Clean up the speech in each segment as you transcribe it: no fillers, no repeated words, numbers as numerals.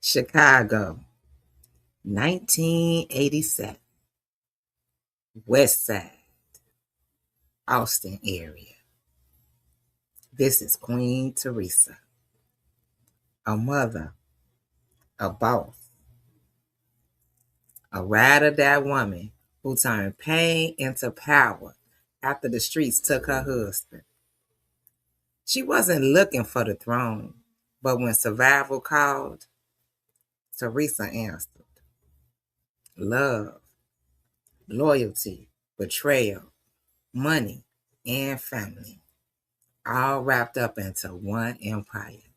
Chicago, 1987, West Side, Austin area. This is Queen Teresa, a mother, a boss, a ride or die woman who turned pain into power after the streets took her husband. She wasn't looking for the throne, but when survival called, Teresa answered. Love, loyalty, betrayal, money, and family, all wrapped up into one empire.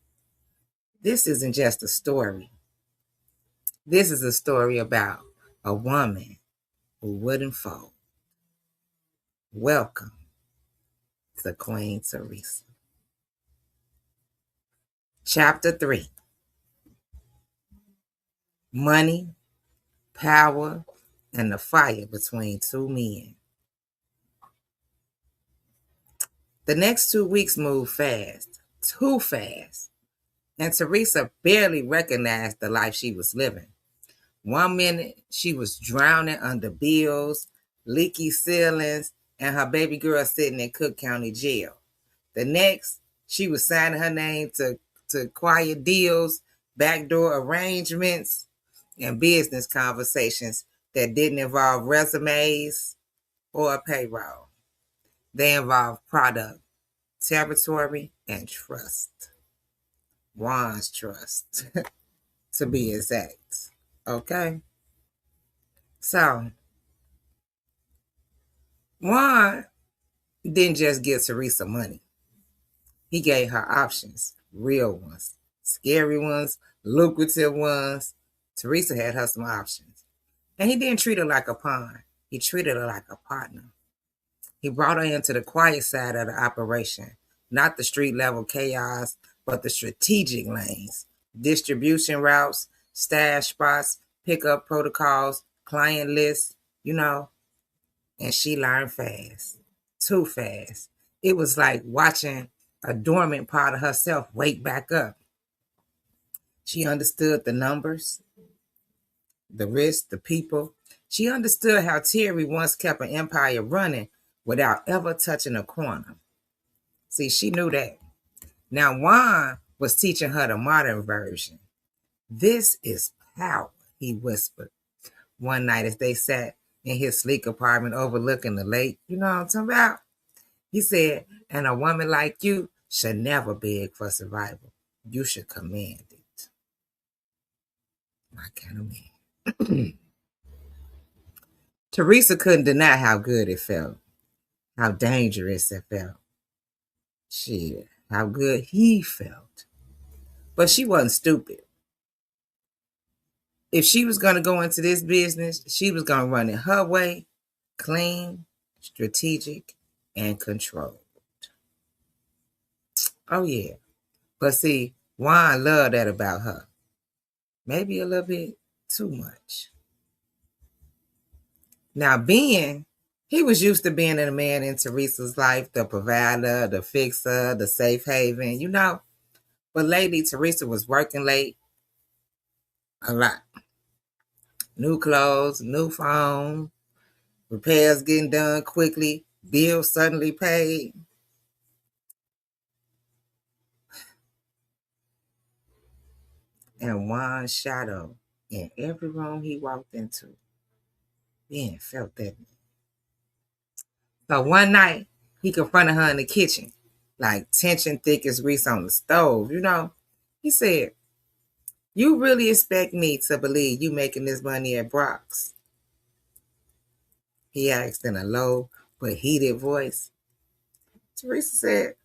This isn't just a story. This is a story about a woman who wouldn't fold. Welcome to Queen Teresa. Chapter 3. Money, power, and the fire between two men. The next 2 weeks moved fast, too fast, and Teresa barely recognized the life she was living. One minute, she was drowning under bills, leaky ceilings, and her baby girl sitting in Cook County Jail. The next, she was signing her name to quiet deals, backdoor arrangements, and business conversations that didn't involve resumes or a payroll. They involved product, territory, and trust. Juan's trust, to be exact. Okay? So, Juan didn't just give Teresa money. He gave her options, real ones, scary ones, lucrative ones. Teresa had her some options. And he didn't treat her like a pawn. He treated her like a partner. He brought her into the quiet side of the operation, not the street level chaos, but the strategic lanes, distribution routes, stash spots, pickup protocols, client lists, and she learned fast, too fast. It was like watching a dormant part of herself wake back up. She understood the numbers, the risk, the people. She understood how Terry once kept an empire running without ever touching a corner. See, she knew that. Now, Juan was teaching her the modern version. This is power, he whispered one night as they sat in his sleek apartment overlooking the lake. You know what I'm talking about? He said, and a woman like you should never beg for survival. You should command it. My kind of man. Teresa couldn't deny how good it felt, how dangerous it felt. Shit, how good he felt. But she wasn't stupid. If she was going to go into this business, she was going to run it her way, clean, strategic, and controlled. Oh, yeah. But see, Juan loved that about her. Maybe a little bit too much. Now, Ben, he was used to being a man in Teresa's life, the provider, the fixer, the safe haven, But lately, Teresa was working late a lot. New clothes, new phone, repairs getting done quickly, bills suddenly paid. And Juan's shadow in every room he walked into. Ben felt that. So one night, he confronted her in the kitchen, like tension thick as grease on the stove, He said, you really expect me to believe you making this money at Brock's? He asked in a low but heated voice. Teresa said,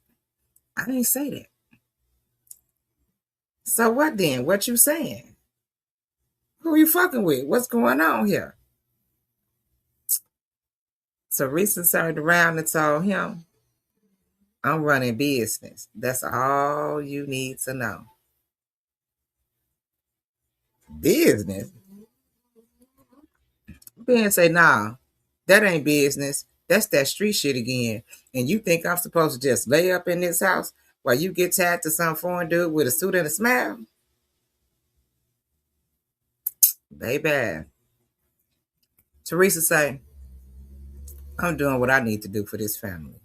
I didn't say that. So what then? What you saying? Who you fucking with? What's going on here? Teresa turned around and told him, I'm running business. That's all you need to know. Business? Ben said, nah, that ain't business. That's that street shit again. And you think I'm supposed to just lay up in this house while you get tied to some foreign dude with a suit and a smile? Baby. Teresa say, I'm doing what I need to do for this family.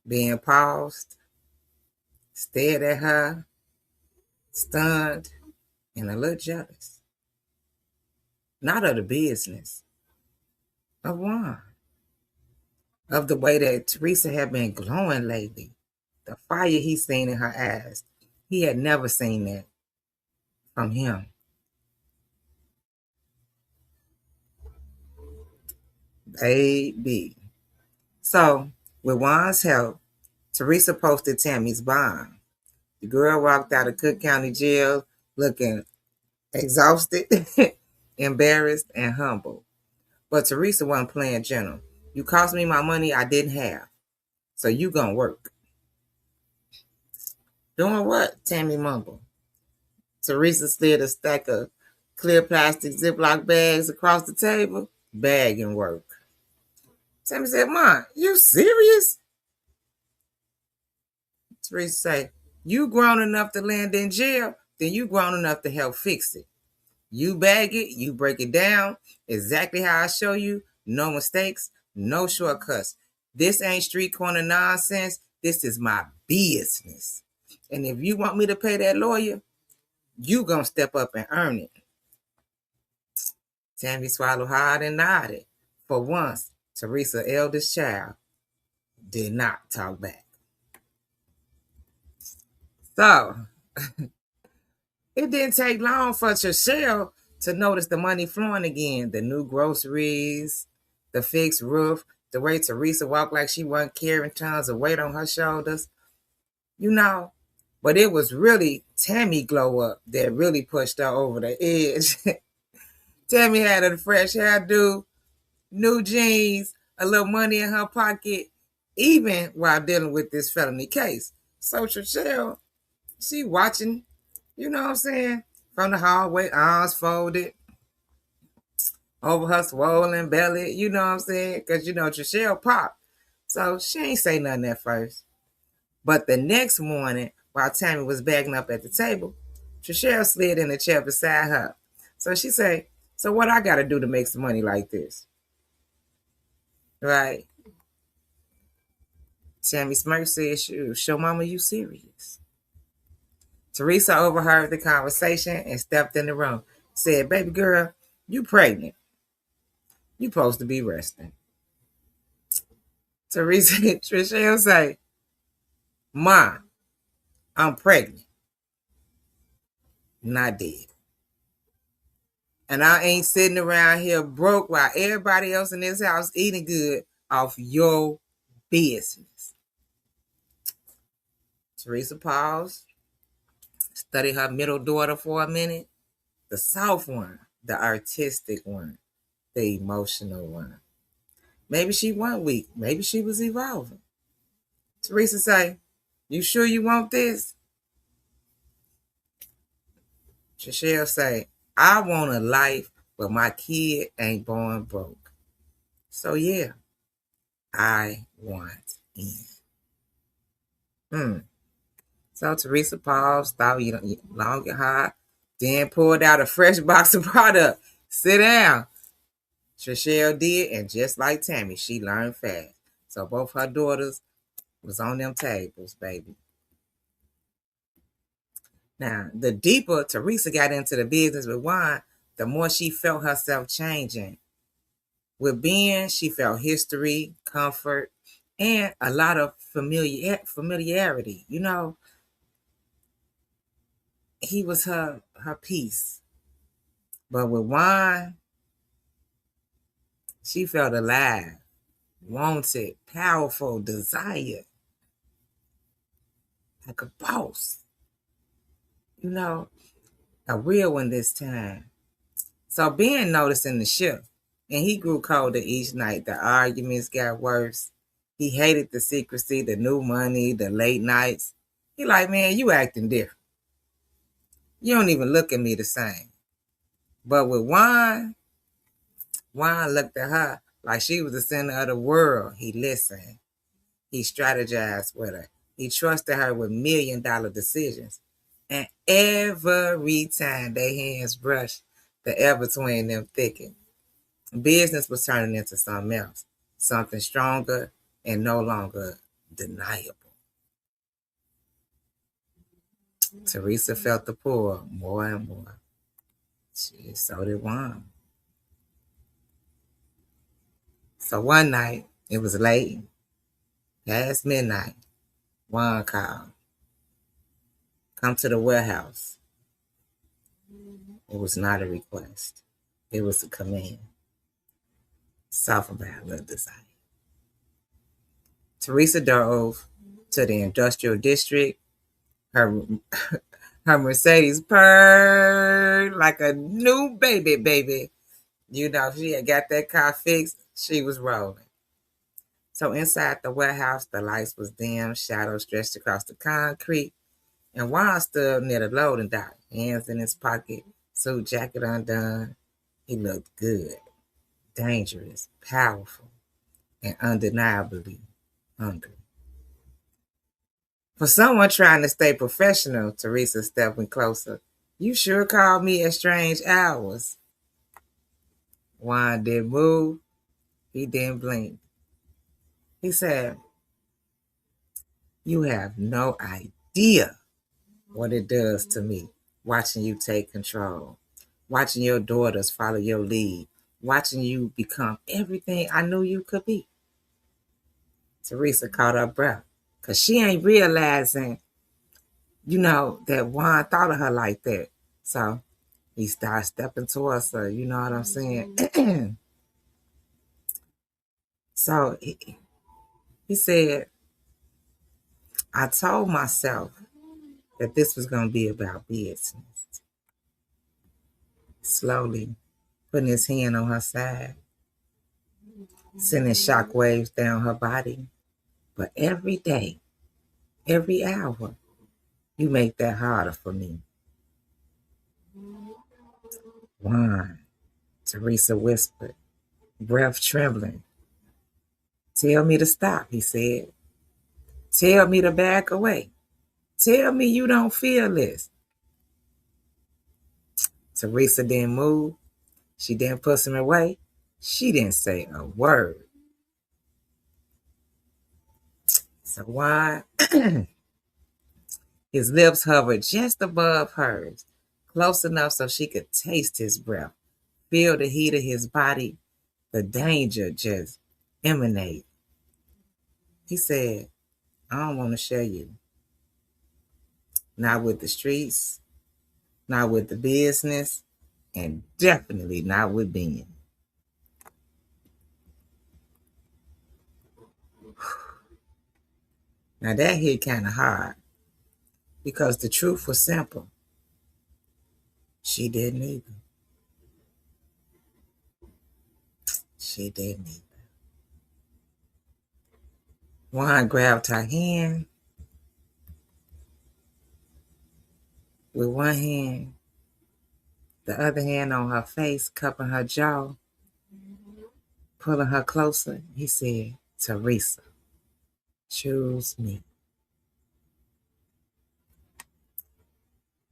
Being paused, stared at her, stunned, and a little jealous. Not of the business, of Juan. Of the way that Teresa had been glowing lately. The fire he seen in her eyes. He had never seen that from him. Baby. So, with Juan's help, Teresa posted Tammy's bond. The girl walked out of Cook County Jail looking exhausted, embarrassed, and humble. But Teresa wasn't playing gentle. You cost me my money I didn't have, so you gonna work. Doing what? Tammy mumbled. Teresa slid a stack of clear plastic Ziploc bags across the table. Bag and work. Tammy said, Mom, you serious? Teresa said, you grown enough to land in jail, then you grown enough to help fix it. You bag it, you break it down exactly how I show you. No mistakes, no shortcuts. This ain't street corner nonsense. This is my business. And if you want me to pay that lawyer, you gonna step up and earn it. Tammy swallowed hard and nodded. For once, Teresa's eldest child did not talk back. So, it didn't take long for Trishelle to notice the money flowing again. The new groceries, the fixed roof, the way Teresa walked like she wasn't carrying tons of weight on her shoulders. You know, but it was really Tammy glow up that really pushed her over the edge. Tammy had a fresh hairdo, new jeans, a little money in her pocket, even while dealing with this felony case. So Trishelle, she watching, you know what I'm saying, from the hallway, arms folded, over her swollen belly, you know what I'm saying? Because, you know, Trishelle popped. So she ain't say nothing at first. But the next morning, while Tammy was bagging up at the table, Trishelle slid in the chair beside her. So she said, so what I got to do to make some money like this? Right? Tammy Smirk said, show mama you serious. Teresa overheard the conversation and stepped in the room. Said, baby girl, you pregnant. You supposed to be resting. Trishelle say, Ma, I'm pregnant. Not dead. And I ain't sitting around here broke while everybody else in this house eating good off your business. Teresa paused, studied her middle daughter for a minute. The soft one, the artistic one, the emotional one. Maybe she wasn't weak. Maybe she was evolving. Teresa say, you sure you want this? Trishelle say, I want a life but my kid ain't born broke. So yeah, I want in. So Teresa paused, thought long and hard, then pulled out a fresh box of product. Sit down. Trishelle did, and just like Tammy, she learned fast. So both her daughters was on them tables, baby. Now, the deeper Teresa got into the business with wine, the more she felt herself changing. With Ben, she felt history, comfort, and a lot of familiarity. You know, he was her peace. But with wine, she felt alive, wanted, powerful, desired, like a boss. You know, a real one this time. So Ben noticing the shift, and he grew colder each night. The arguments got worse. He hated the secrecy, the new money, the late nights. He like, man, you acting different. You don't even look at me the same. But with wine, Juan looked at her like she was the center of the world. He listened. He strategized with her. He trusted her with $1 million decisions. And every time their hands brushed, the air between them thickened. Business was turning into something else, something stronger and no longer deniable. Teresa felt the pull more and more. So did Juan. So one night, it was late, past midnight, Juan called. Come to the warehouse. It was not a request. It was a command. Soft about little desire. Teresa drove to the industrial district. Her her Mercedes purred like a new baby. You know, she had got that car fixed. She was rolling. So inside the warehouse, the lights was dim, shadows stretched across the concrete, and Juan stood near the loading dock, hands in his pocket, suit jacket undone. He looked good, dangerous, powerful, and undeniably hungry. For someone trying to stay professional, Teresa stepping closer. You sure called me at strange hours. Juan didn't move. He didn't blink. He said, you have no idea what it does to me watching you take control, watching your daughters follow your lead, watching you become everything I knew you could be. Teresa caught her breath because she ain't realizing, that Juan thought of her like that. So he started stepping towards her, you know what I'm saying? So he said, I told myself that this was going to be about business. Slowly putting his hand on her side, sending shock waves down her body. But every day, every hour, you make that harder for me. Juan, Teresa whispered, breath trembling. Tell me to stop, he said. Tell me to back away. Tell me you don't feel this. Teresa didn't move. She didn't push him away. She didn't say a word. So Juan, his lips hovered just above hers, close enough so she could taste his breath, feel the heat of his body, the danger just emanate. He said, I don't want to share you. Not with the streets, not with the business, and definitely not with Ben. Now that hit kind of hard because the truth was simple. She didn't either. She didn't either. Juan grabbed her hand with one hand, the other hand on her face, cupping her jaw, pulling her closer. He said, Teresa, choose me.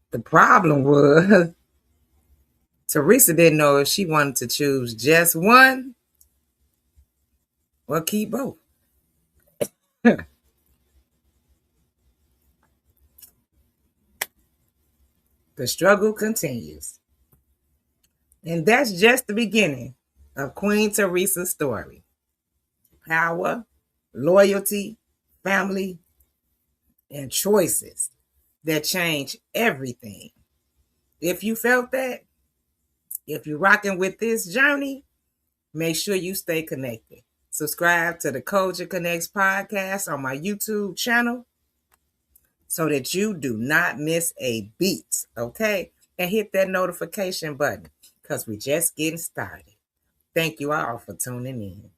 The problem was Teresa didn't know if she wanted to choose just one or keep both. The struggle continues. And that's just the beginning of Queen Teresa's story. Power, loyalty, family, and choices that change everything. If you felt that, if you're rocking with this journey, make sure you stay connected. Subscribe to the Culture Connects podcast on my YouTube channel so that you do not miss a beat, okay? And hit that notification button because we're just getting started. Thank you all for tuning in.